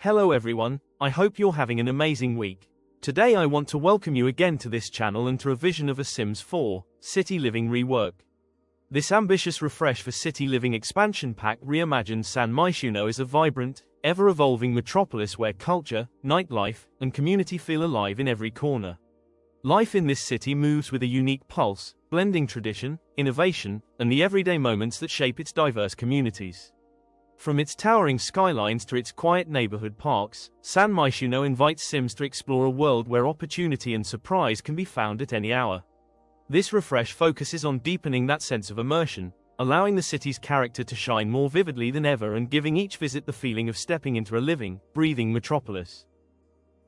Hello everyone, I hope you're having an amazing week. Today I want to welcome you again to this channel and to a vision of a Sims 4 City Living rework. This ambitious refresh for City Living expansion pack reimagines San Myshuno as a vibrant, ever-evolving metropolis where culture, nightlife, and community feel alive in every corner. Life in this city moves with a unique pulse, blending tradition, innovation, and the everyday moments that shape its diverse communities. From its towering skylines to its quiet neighborhood parks, San Myshuno invites Sims to explore a world where opportunity and surprise can be found at any hour. This refresh focuses on deepening that sense of immersion, allowing the city's character to shine more vividly than ever and giving each visit the feeling of stepping into a living, breathing metropolis.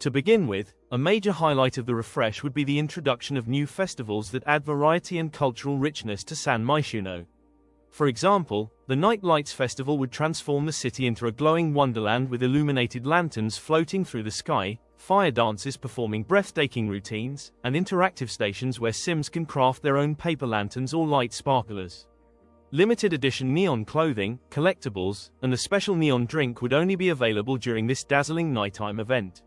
To begin with, a major highlight of the refresh would be the introduction of new festivals that add variety and cultural richness to San Myshuno. For example, the Night Lights Festival would transform the city into a glowing wonderland with illuminated lanterns floating through the sky, fire dances performing breathtaking routines, and interactive stations where Sims can craft their own paper lanterns or light sparklers. Limited edition neon clothing, collectibles, and a special neon drink would only be available during this dazzling nighttime event.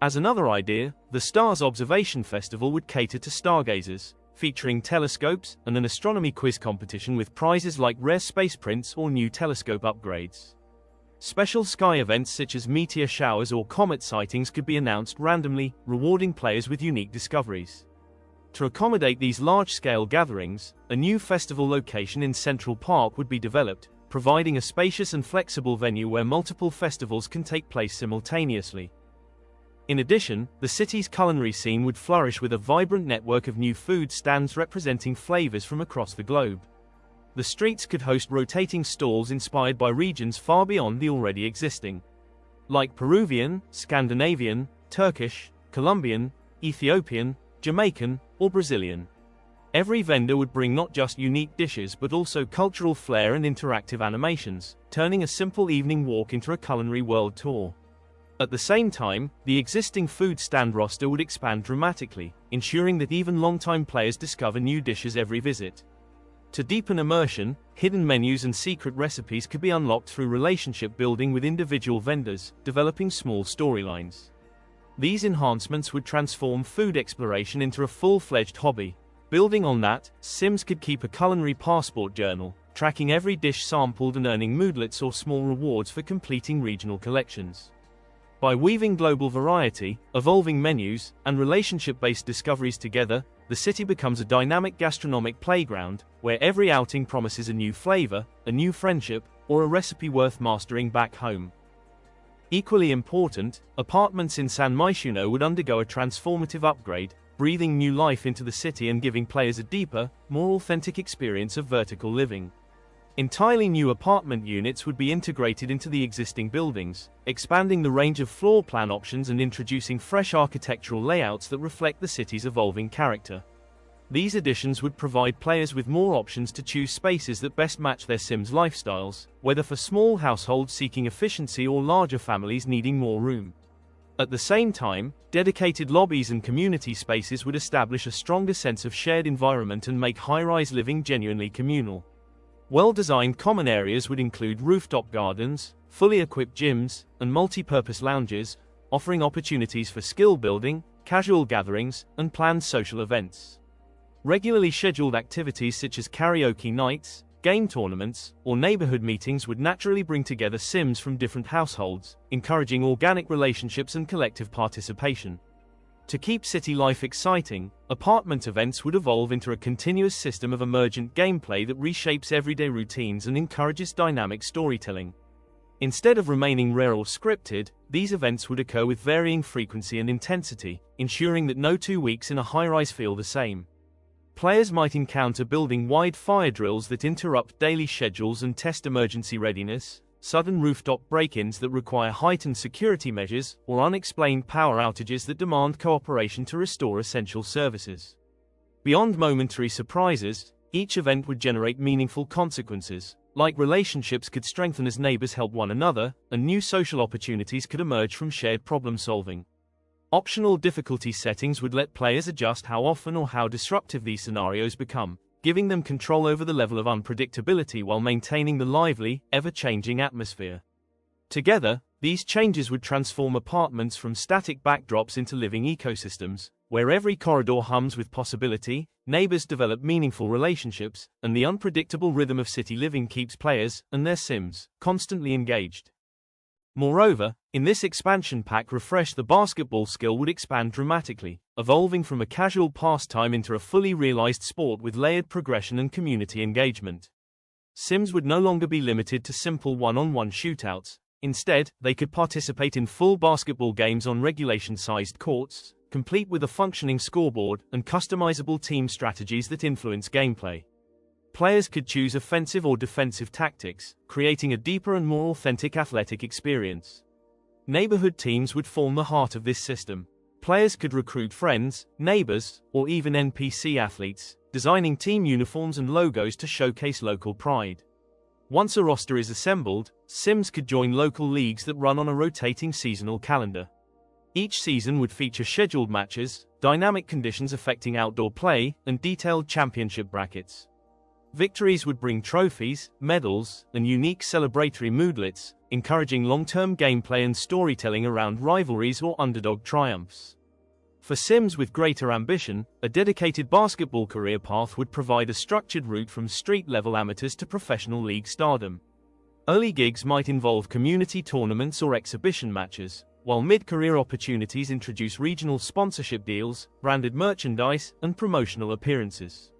As another idea, the Stars Observation Festival would cater to stargazers, featuring telescopes and an astronomy quiz competition with prizes like rare space prints or new telescope upgrades. Special sky events such as meteor showers or comet sightings could be announced randomly, rewarding players with unique discoveries. To accommodate these large-scale gatherings, a new festival location in Central Park would be developed, providing a spacious and flexible venue where multiple festivals can take place simultaneously. In addition, the city's culinary scene would flourish with a vibrant network of new food stands representing flavors from across the globe. The streets could host rotating stalls inspired by regions far beyond the already existing, like Peruvian, Scandinavian, Turkish, Colombian, Ethiopian, Jamaican, or Brazilian. Every vendor would bring not just unique dishes but also cultural flair and interactive animations, turning a simple evening walk into a culinary world tour. At the same time, the existing food stand roster would expand dramatically, ensuring that even longtime players discover new dishes every visit. To deepen immersion, hidden menus and secret recipes could be unlocked through relationship building with individual vendors, developing small storylines. These enhancements would transform food exploration into a full-fledged hobby. Building on that, Sims could keep a culinary passport journal, tracking every dish sampled and earning moodlets or small rewards for completing regional collections. By weaving global variety, evolving menus, and relationship-based discoveries together, the city becomes a dynamic gastronomic playground, where every outing promises a new flavor, a new friendship, or a recipe worth mastering back home. Equally important, apartments in San Myshuno would undergo a transformative upgrade, breathing new life into the city and giving players a deeper, more authentic experience of vertical living. Entirely new apartment units would be integrated into the existing buildings, expanding the range of floor plan options and introducing fresh architectural layouts that reflect the city's evolving character. These additions would provide players with more options to choose spaces that best match their Sims lifestyles, whether for small households seeking efficiency or larger families needing more room. At the same time, dedicated lobbies and community spaces would establish a stronger sense of shared environment and make high-rise living genuinely communal. Well-designed common areas would include rooftop gardens, fully equipped gyms, and multi-purpose lounges, offering opportunities for skill building, casual gatherings, and planned social events. Regularly scheduled activities such as karaoke nights, game tournaments, or neighborhood meetings would naturally bring together Sims from different households, encouraging organic relationships and collective participation. To keep city life exciting, apartment events would evolve into a continuous system of emergent gameplay that reshapes everyday routines and encourages dynamic storytelling. Instead of remaining rare or scripted, these events would occur with varying frequency and intensity, ensuring that no 2 weeks in a high-rise feel the same. Players might encounter building-wide fire drills that interrupt daily schedules and test emergency readiness, sudden rooftop break-ins that require heightened security measures, or unexplained power outages that demand cooperation to restore essential services. Beyond momentary surprises, each event would generate meaningful consequences, like relationships could strengthen as neighbors help one another, and new social opportunities could emerge from shared problem-solving. Optional difficulty settings would let players adjust how often or how disruptive these scenarios become, giving them control over the level of unpredictability while maintaining the lively, ever-changing atmosphere. Together, These changes would transform apartments from static backdrops into living ecosystems, where every corridor hums with possibility, neighbors develop meaningful relationships, and the unpredictable rhythm of city living keeps players, and their Sims, constantly engaged. Moreover, in this expansion pack the basketball skill would expand dramatically, evolving from a casual pastime into a fully realized sport with layered progression and community engagement. Sims would no longer be limited to simple one-on-one shootouts. Instead, they could participate in full basketball games on regulation-sized courts, complete with a functioning scoreboard and customizable team strategies that influence gameplay. Players could choose offensive or defensive tactics, creating a deeper and more authentic athletic experience. Neighborhood teams would form the heart of this system. Players could recruit friends, neighbors, or even NPC athletes, designing team uniforms and logos to showcase local pride. Once a roster is assembled, Sims could join local leagues that run on a rotating seasonal calendar. Each season would feature scheduled matches, dynamic conditions affecting outdoor play, and detailed championship brackets. Victories would bring trophies, medals, and unique celebratory moodlets, encouraging long-term gameplay and storytelling around rivalries or underdog triumphs. For Sims with greater ambition, a dedicated basketball career path would provide a structured route from street-level amateurs to professional league stardom. Early gigs might involve community tournaments or exhibition matches, while mid-career opportunities introduce regional sponsorship deals, branded merchandise, and promotional appearances.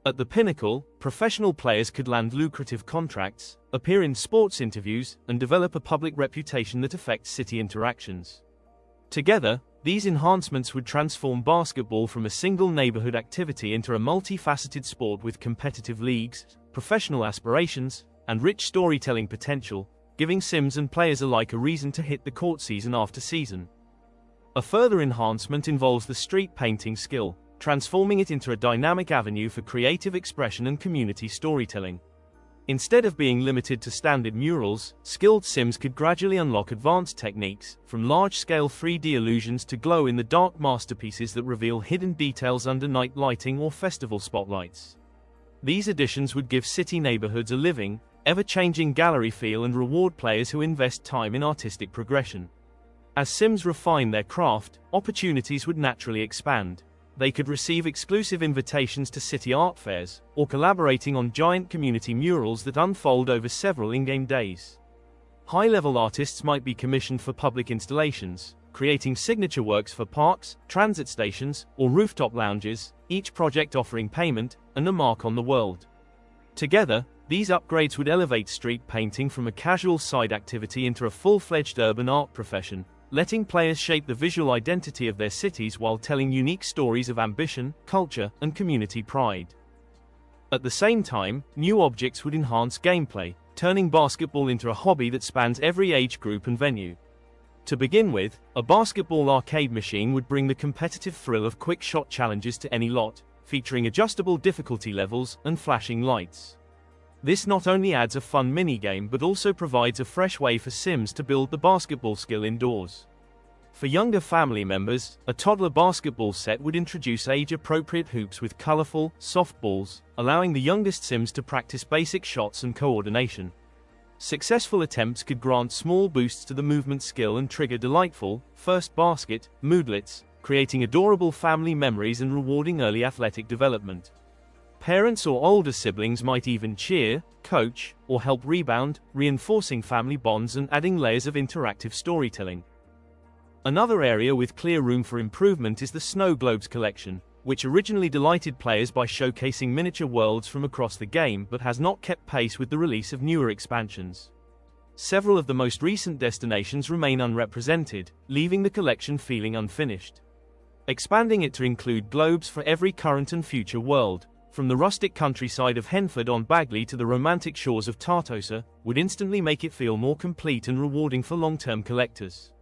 At the pinnacle, professional players could land lucrative contracts, appear in sports interviews, and develop a public reputation that affects city interactions. Together, these enhancements would transform basketball from a single neighborhood activity into a multifaceted sport with competitive leagues, professional aspirations, and rich storytelling potential, giving Sims and players alike a reason to hit the court season after season. A further enhancement involves the street painting skill, transforming it into a dynamic avenue for creative expression and community storytelling. Instead of being limited to standard murals, skilled Sims could gradually unlock advanced techniques, from large-scale 3D illusions to glow-in-the-dark masterpieces that reveal hidden details under night lighting or festival spotlights. These additions would give city neighborhoods a living, ever-changing gallery feel and reward players who invest time in artistic progression. As Sims refine their craft, opportunities would naturally expand. They could receive exclusive invitations to city art fairs, or collaborating on giant community murals that unfold over several in-game days. High-level artists might be commissioned for public installations, creating signature works for parks, transit stations, or rooftop lounges, each project offering payment and a mark on the world. Together, these upgrades would elevate street painting from a casual side activity into a full-fledged urban art profession, letting players shape the visual identity of their cities while telling unique stories of ambition, culture, and community pride. At the same time, new objects would enhance gameplay, turning basketball into a hobby that spans every age group and venue. To begin with, a basketball arcade machine would bring the competitive thrill of quick shot challenges to any lot, featuring adjustable difficulty levels and flashing lights. This not only adds a fun minigame but also provides a fresh way for Sims to build the basketball skill indoors. For younger family members, a toddler basketball set would introduce age-appropriate hoops with colorful, soft balls, allowing the youngest Sims to practice basic shots and coordination. Successful attempts could grant small boosts to the movement skill and trigger delightful, first basket, moodlets, creating adorable family memories and rewarding early athletic development. Parents or older siblings might even cheer, coach, or help rebound, reinforcing family bonds and adding layers of interactive storytelling. Another area with clear room for improvement is the Snow Globes collection, which originally delighted players by showcasing miniature worlds from across the game but has not kept pace with the release of newer expansions. Several of the most recent destinations remain unrepresented, leaving the collection feeling unfinished. Expanding it to include globes for every current and future world, from the rustic countryside of Henford on Bagley to the romantic shores of Tartosa, would instantly make it feel more complete and rewarding for long-term collectors.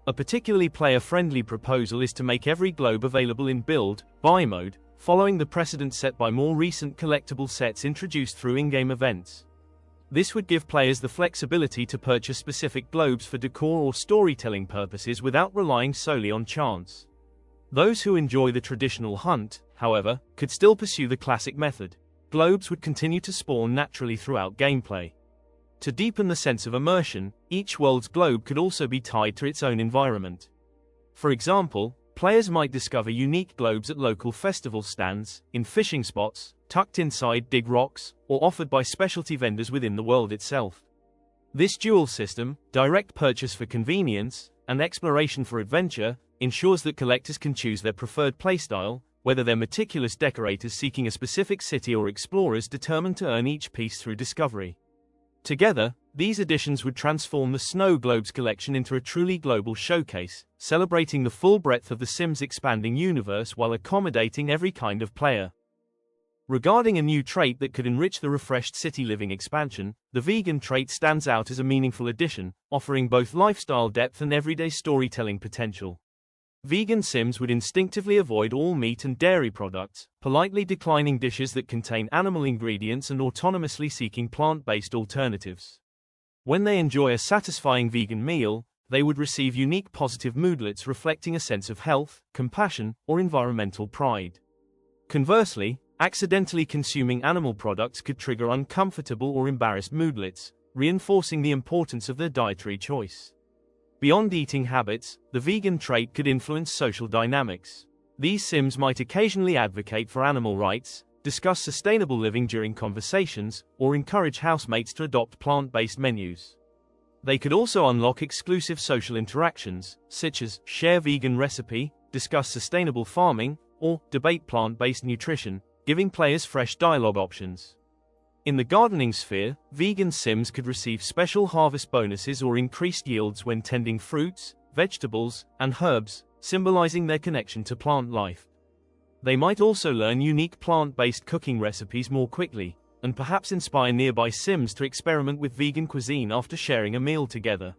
A particularly player-friendly proposal is to make every globe available in build, buy mode, following the precedent set by more recent collectible sets introduced through in-game events. This would give players the flexibility to purchase specific globes for decor or storytelling purposes without relying solely on chance. Those who enjoy the traditional hunt, however, could still pursue the classic method. Globes would continue to spawn naturally throughout gameplay. To deepen the sense of immersion, each world's globe could also be tied to its own environment. For example, players might discover unique globes at local festival stands, in fishing spots, tucked inside dig rocks, or offered by specialty vendors within the world itself. This dual system, direct purchase for convenience, and exploration for adventure, ensures that collectors can choose their preferred playstyle, whether they're meticulous decorators seeking a specific city or explorers determined to earn each piece through discovery. Together, these additions would transform the Snow Globes collection into a truly global showcase, celebrating the full breadth of The Sims' expanding universe while accommodating every kind of player. Regarding a new trait that could enrich the refreshed City Living expansion, the vegan trait stands out as a meaningful addition, offering both lifestyle depth and everyday storytelling potential. Vegan Sims would instinctively avoid all meat and dairy products, politely declining dishes that contain animal ingredients and autonomously seeking plant-based alternatives. When they enjoy a satisfying vegan meal, they would receive unique positive moodlets reflecting a sense of health, compassion, or environmental pride. Conversely, accidentally consuming animal products could trigger uncomfortable or embarrassed moodlets, reinforcing the importance of their dietary choice. Beyond eating habits, the vegan trait could influence social dynamics. These Sims might occasionally advocate for animal rights, discuss sustainable living during conversations, or encourage housemates to adopt plant-based menus. They could also unlock exclusive social interactions, such as share vegan recipe, discuss sustainable farming, or debate plant-based nutrition, giving players fresh dialogue options. In the gardening sphere, vegan Sims could receive special harvest bonuses or increased yields when tending fruits, vegetables, and herbs, symbolizing their connection to plant life. They might also learn unique plant-based cooking recipes more quickly, and perhaps inspire nearby Sims to experiment with vegan cuisine after sharing a meal together.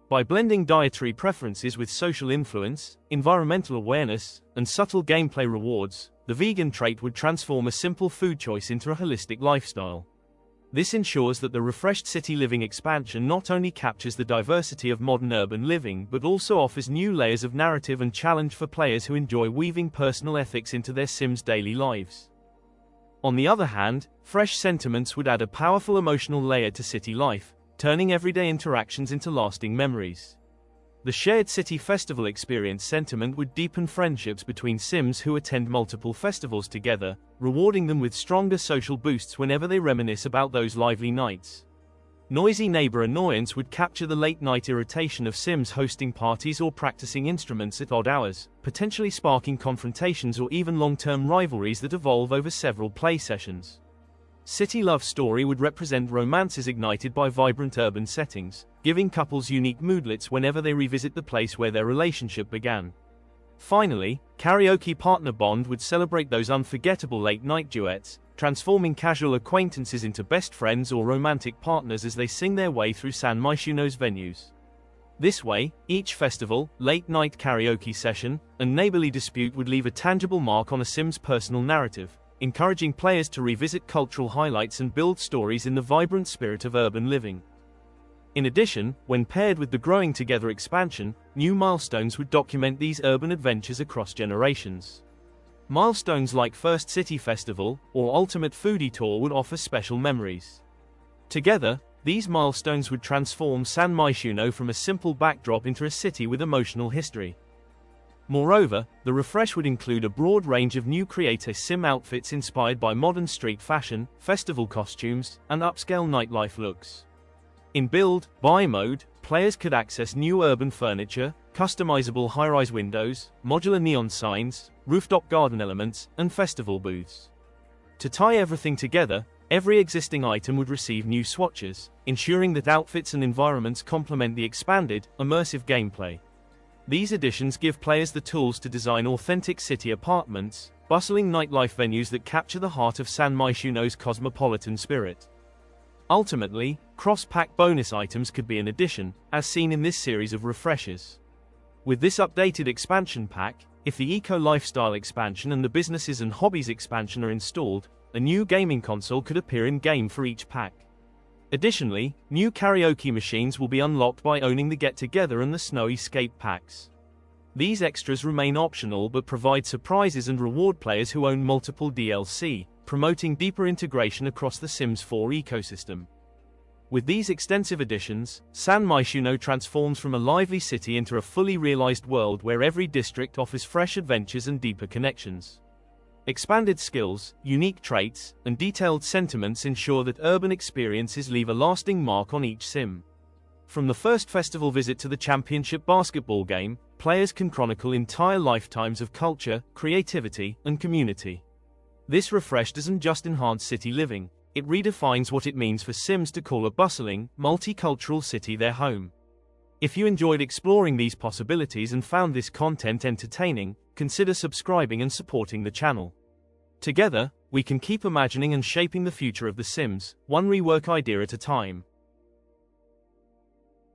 By blending dietary preferences with social influence, environmental awareness, and subtle gameplay rewards, the vegan trait would transform a simple food choice into a holistic lifestyle. This ensures that the refreshed City Living expansion not only captures the diversity of modern urban living but also offers new layers of narrative and challenge for players who enjoy weaving personal ethics into their Sims' daily lives. On the other hand, fresh sentiments would add a powerful emotional layer to city life, turning everyday interactions into lasting memories. The shared city festival experience Sentiment would deepen friendships between Sims who attend multiple festivals together, rewarding them with stronger social boosts whenever they reminisce about those lively nights. Noisy neighbor annoyance would capture the late-night irritation of Sims hosting parties or practicing instruments at odd hours, potentially sparking confrontations or even long-term rivalries that evolve over several play sessions. City Love Story would represent romances ignited by vibrant urban settings, giving couples unique moodlets whenever they revisit the place where their relationship began. Finally, Karaoke Partner Bond would celebrate those unforgettable late-night duets, transforming casual acquaintances into best friends or romantic partners as they sing their way through San Myshuno's venues. This way, each festival, late-night karaoke session, and neighborly dispute would leave a tangible mark on a Sim's personal narrative, encouraging players to revisit cultural highlights and build stories in the vibrant spirit of urban living. In addition, when paired with the Growing Together expansion, new milestones would document these urban adventures across generations. Milestones like First City Festival or Ultimate Foodie Tour would offer special memories. Together, these milestones would transform San Myshuno from a simple backdrop into a city with emotional history. Moreover, the refresh would include a broad range of new Create Sim outfits inspired by modern street fashion, festival costumes, and upscale nightlife looks. In Build, Buy mode, players could access new urban furniture, customizable high-rise windows, modular neon signs, rooftop garden elements, and festival booths. To tie everything together, every existing item would receive new swatches, ensuring that outfits and environments complement the expanded, immersive gameplay. These additions give players the tools to design authentic city apartments, bustling nightlife venues that capture the heart of San Myshuno's cosmopolitan spirit. Ultimately, cross-pack bonus items could be an addition, as seen in this series of refreshes. With this updated expansion pack, if the Eco Lifestyle expansion and the Businesses and Hobbies expansion are installed, a new gaming console could appear in-game for each pack. Additionally, new karaoke machines will be unlocked by owning the Get Together and the Snowy Scape packs. These extras remain optional but provide surprises and reward players who own multiple DLC, promoting deeper integration across the Sims 4 ecosystem. With these extensive additions, San Myshuno transforms from a lively city into a fully realized world where every district offers fresh adventures and deeper connections. Expanded skills, unique traits, and detailed sentiments ensure that urban experiences leave a lasting mark on each sim. From the first festival visit to the championship basketball game, players can chronicle entire lifetimes of culture, creativity, and community. This refresh doesn't just enhance city living, it redefines what it means for Sims to call a bustling, multicultural city their home. If you enjoyed exploring these possibilities and found this content entertaining, consider subscribing and supporting the channel. Together, we can keep imagining and shaping the future of The Sims, one rework idea at a time.